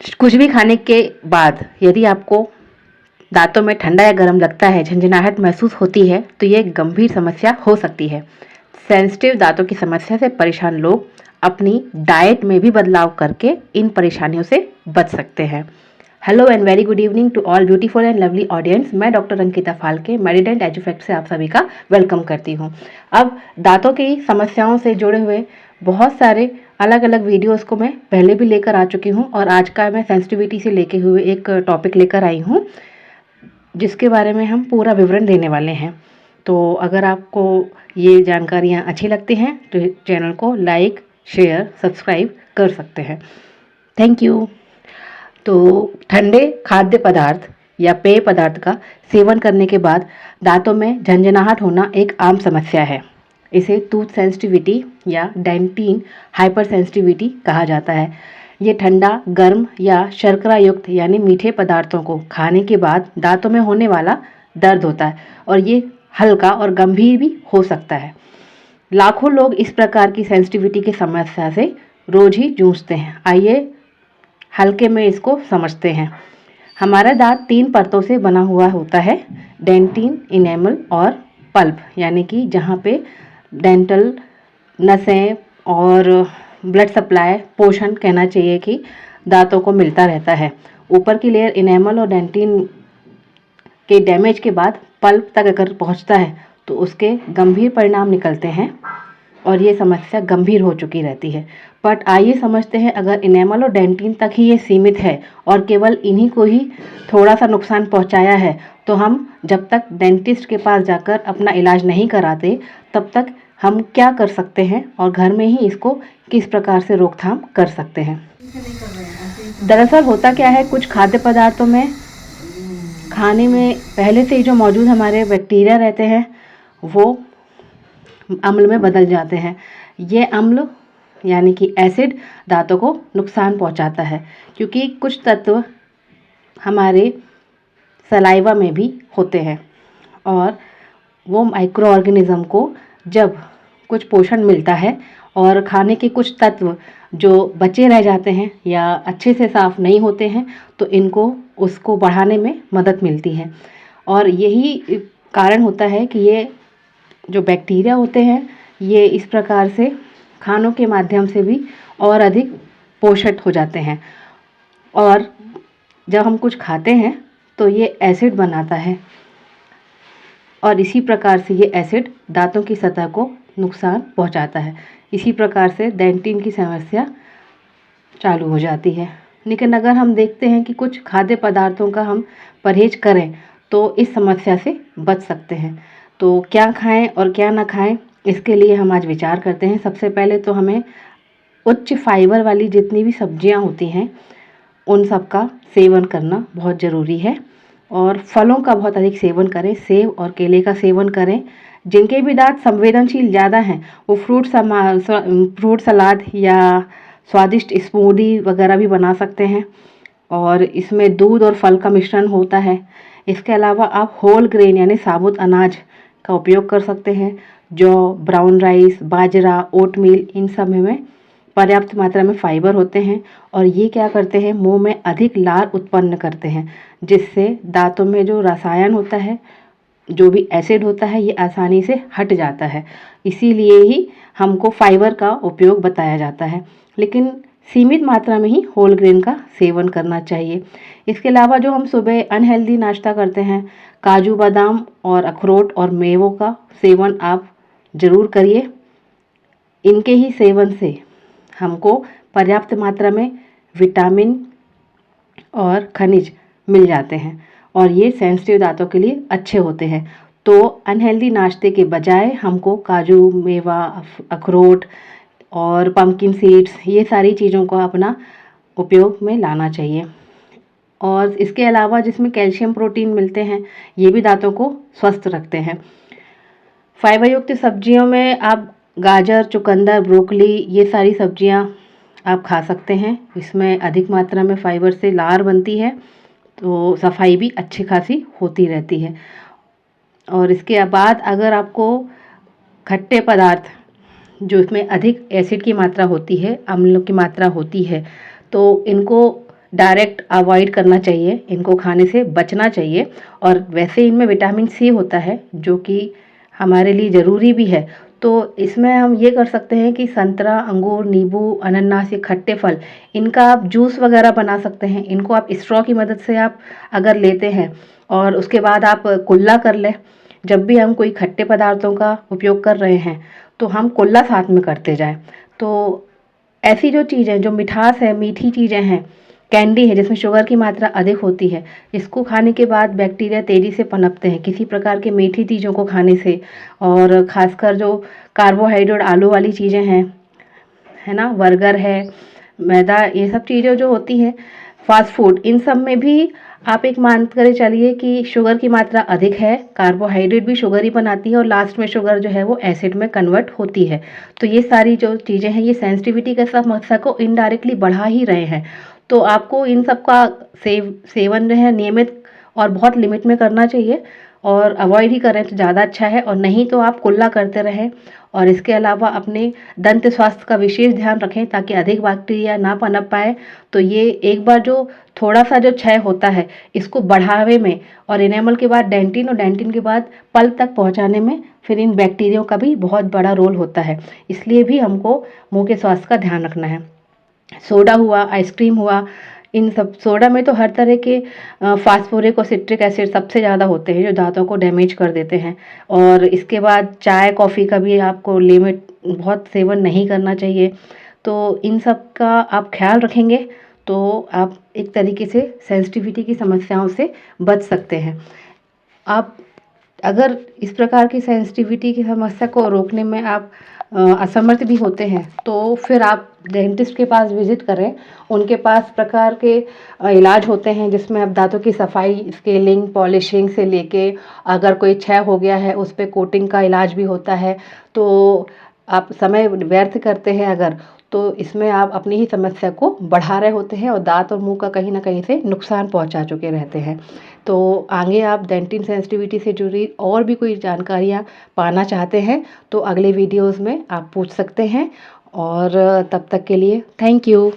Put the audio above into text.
कुछ भी खाने के बाद यदि आपको दांतों में ठंडा या गर्म लगता है, झंझनाहट महसूस होती है, तो ये एक गंभीर समस्या हो सकती है। सेंसिटिव दांतों की समस्या से परेशान लोग अपनी डाइट में भी बदलाव करके इन परेशानियों से बच सकते हैं। Hello and very good evening to all beautiful and lovely audience. मैं डॉक्टर अंकिता फाल्के मेडिडेंट एजुफेक्ट से आप सभी का वेलकम करती हूँ। अब दांतों की समस्याओं से जुड़े हुए बहुत सारे अलग अलग वीडियोस को मैं पहले भी लेकर आ चुकी हूँ और आज का मैं सेंसिटिविटी से लेके हुए एक टॉपिक लेकर आई हूँ जिसके बारे में हम पूरा विवरण देने वाले हैं। तो अगर आपको ये जानकारियाँ अच्छी लगती हैं तो चैनल को लाइक, शेयर, सब्सक्राइब कर सकते हैं। Thank you. तो ठंडे खाद्य पदार्थ या पेय पदार्थ का सेवन करने के बाद दांतों में झंझनाहट होना एक आम समस्या है। इसे टूथ सेंसिटिविटी या डेंटिन हाइपर सेंसिटिविटी कहा जाता है। ये ठंडा, गर्म या शर्करा युक्त यानी मीठे पदार्थों को खाने के बाद दांतों में होने वाला दर्द होता है और ये हल्का और गंभीर भी हो सकता है। लाखों लोग इस प्रकार की सेंसिटिविटी की समस्या से रोज ही जूझते हैं। आइए हल्के में इसको समझते हैं। हमारा दांत 3 परतों से बना हुआ होता है, डेंटिन, इनेमल और पल्प, यानी कि जहाँ पे डेंटल नसें और ब्लड सप्लाई, पोषण कहना चाहिए कि दांतों को मिलता रहता है। ऊपर की लेयर इनेमल और डेंटिन के डैमेज के बाद पल्प तक अगर पहुँचता है तो उसके गंभीर परिणाम निकलते हैं और ये समस्या गंभीर हो चुकी रहती है। बट आइए समझते हैं, अगर इनेमल और डेंटिन तक ही ये सीमित है और केवल इन्हीं को ही थोड़ा सा नुकसान पहुंचाया है, तो हम जब तक डेंटिस्ट के पास जाकर अपना इलाज नहीं कराते तब तक हम क्या कर सकते हैं और घर में ही इसको किस प्रकार से रोकथाम कर सकते हैं। दरअसल होता क्या है, कुछ खाद्य पदार्थों में खाने में पहले से ही जो मौजूद हमारे बैक्टीरिया रहते हैं वो अम्ल में बदल जाते हैं। ये अम्ल यानी कि एसिड दांतों को नुकसान पहुंचाता है, क्योंकि कुछ तत्व हमारे सलाइवा में भी होते हैं और वो माइक्रो ऑर्गेनिज्म को जब कुछ पोषण मिलता है और खाने के कुछ तत्व जो बचे रह जाते हैं या अच्छे से साफ नहीं होते हैं तो इनको उसको बढ़ाने में मदद मिलती है। और यही कारण होता है कि ये जो बैक्टीरिया होते हैं ये इस प्रकार से खानों के माध्यम से भी और अधिक पोषित हो जाते हैं और जब हम कुछ खाते हैं तो ये एसिड बनाता है और इसी प्रकार से ये एसिड दांतों की सतह को नुकसान पहुंचाता है। इसी प्रकार से डेंटिन की समस्या चालू हो जाती है। लेकिन अगर हम देखते हैं कि कुछ खाद्य पदार्थों का हम परहेज करें तो इस समस्या से बच सकते हैं। तो क्या खाएं और क्या ना खाएं, इसके लिए हम आज विचार करते हैं। सबसे पहले तो हमें उच्च फाइबर वाली जितनी भी सब्जियां होती हैं उन सब का सेवन करना बहुत ज़रूरी है और फलों का बहुत अधिक सेवन करें। सेब और केले का सेवन करें। जिनके भी दांत संवेदनशील ज़्यादा हैं वो फ्रूट सलाद या स्वादिष्ट स्मूदी वगैरह भी बना सकते हैं और इसमें दूध और फल का मिश्रण होता है। इसके अलावा आप होल ग्रेन यानी साबुत अनाज का उपयोग कर सकते हैं। जौ, ब्राउन राइस, बाजरा, ओटमील, इन सब में पर्याप्त मात्रा में फाइबर होते हैं और ये क्या करते हैं, मुंह में अधिक लार उत्पन्न करते हैं, जिससे दांतों में जो रसायन होता है, जो भी एसिड होता है, ये आसानी से हट जाता है। इसीलिए ही हमको फाइबर का उपयोग बताया जाता है, लेकिन सीमित मात्रा में ही होल ग्रेन का सेवन करना चाहिए। इसके अलावा जो हम सुबह अनहेल्दी नाश्ता करते हैं, काजू, बादाम और अखरोट और मेवों का सेवन आप ज़रूर करिए। इनके ही सेवन से हमको पर्याप्त मात्रा में विटामिन और खनिज मिल जाते हैं और ये सेंसिटिव दांतों के लिए अच्छे होते हैं। तो अनहेल्दी नाश्ते के बजाय हमको काजू, मेवा, अखरोट और पम्पकिन सीड्स, ये सारी चीज़ों को अपना उपयोग में लाना चाहिए। और इसके अलावा जिसमें कैल्शियम, प्रोटीन मिलते हैं, ये भी दांतों को स्वस्थ रखते हैं। फाइबर युक्त सब्जियों में आप गाजर, चुकंदर, ब्रोकली, ये सारी सब्जियां आप खा सकते हैं। इसमें अधिक मात्रा में फाइबर से लार बनती है तो सफाई भी अच्छी खासी होती रहती है। और इसके बाद अगर आपको खट्टे पदार्थ जो इसमें अधिक एसिड की मात्रा होती है, अम्ल की मात्रा होती है, तो इनको डायरेक्ट अवॉइड करना चाहिए, इनको खाने से बचना चाहिए। और वैसे इनमें विटामिन सी होता है जो कि हमारे लिए ज़रूरी भी है। तो इसमें हम ये कर सकते हैं कि संतरा, अंगूर, नींबू, अनानास, ये खट्टे फल, इनका आप जूस वगैरह बना सकते हैं। इनको आप स्ट्रॉ की मदद से आप अगर लेते हैं और उसके बाद आप कुल्ला कर लें। जब भी हम कोई खट्टे पदार्थों का उपयोग कर रहे हैं तो हम कुल्ला साथ में करते जाएं। तो ऐसी जो चीज़ें, जो मिठास है, मीठी चीज़ें हैं, कैंडी है जिसमें शुगर की मात्रा अधिक होती है, इसको खाने के बाद बैक्टीरिया तेज़ी से पनपते हैं किसी प्रकार की मीठी चीज़ों को खाने से। और ख़ासकर जो कार्बोहाइड्रेट आलू वाली चीज़ें हैं, है ना, बर्गर है, मैदा, ये सब चीज़ें जो होती हैं, फास्ट फूड, इन सब में भी आप एक मान कर चलिए कि शुगर की मात्रा अधिक है। कार्बोहाइड्रेट भी शुगर ही बनाती है और लास्ट में शुगर जो है वो एसिड में कन्वर्ट होती है। तो ये सारी जो चीज़ें हैं, ये सेंसिटिविटी के समस्या को इनडायरेक्टली बढ़ा ही रहे हैं। तो आपको इन सब का सेवन जो है नियमित और बहुत लिमिट में करना चाहिए, और अवॉइड ही करें तो ज़्यादा अच्छा है। और नहीं तो आप कुल्ला करते रहें। और इसके अलावा अपने दंत स्वास्थ्य का विशेष ध्यान रखें ताकि अधिक बैक्टीरिया ना पनप पाए। तो ये एक बार जो थोड़ा सा जो क्षय होता है, इसको बढ़ावे में और इनेमल के बाद डेंटिन और डेंटिन के बाद पल्प तक पहुंचाने में फिर इन बैक्टीरिया का भी बहुत बड़ा रोल होता है। इसलिए भी हमको मुंह के स्वास्थ्य का ध्यान रखना है। सोडा हुआ, आइसक्रीम हुआ, इन सब, सोडा में तो हर तरह के फास्फोरिक और सिट्रिक एसिड सबसे ज़्यादा होते हैं जो दांतों को डैमेज कर देते हैं। और इसके बाद चाय कॉफ़ी का भी आपको लिमिट, बहुत सेवन नहीं करना चाहिए। तो इन सब का आप ख्याल रखेंगे तो आप एक तरीके से सेंसिटिविटी की समस्याओं से बच सकते हैं। आप अगर इस प्रकार की सेंसिटिविटी की समस्या को रोकने में आप असमर्थ भी होते हैं तो फिर आप डेंटिस्ट के पास विजिट करें। उनके पास प्रकार के इलाज होते हैं जिसमें आप दांतों की सफाई, स्केलिंग, पॉलिशिंग से लेके अगर कोई क्षय हो गया है उस पे कोटिंग का इलाज भी होता है। तो आप समय व्यर्थ करते हैं अगर, तो इसमें आप अपनी ही समस्या को बढ़ा रहे होते हैं और दांत और मुंह का कहीं ना कहीं से नुकसान पहुंचा चुके रहते हैं। तो आगे आप डेंटिन सेंसिटिविटी से जुड़ी और भी कोई जानकारियाँ पाना चाहते हैं तो अगले वीडियोज़ में आप पूछ सकते हैं। और तब तक के लिए थैंक यू।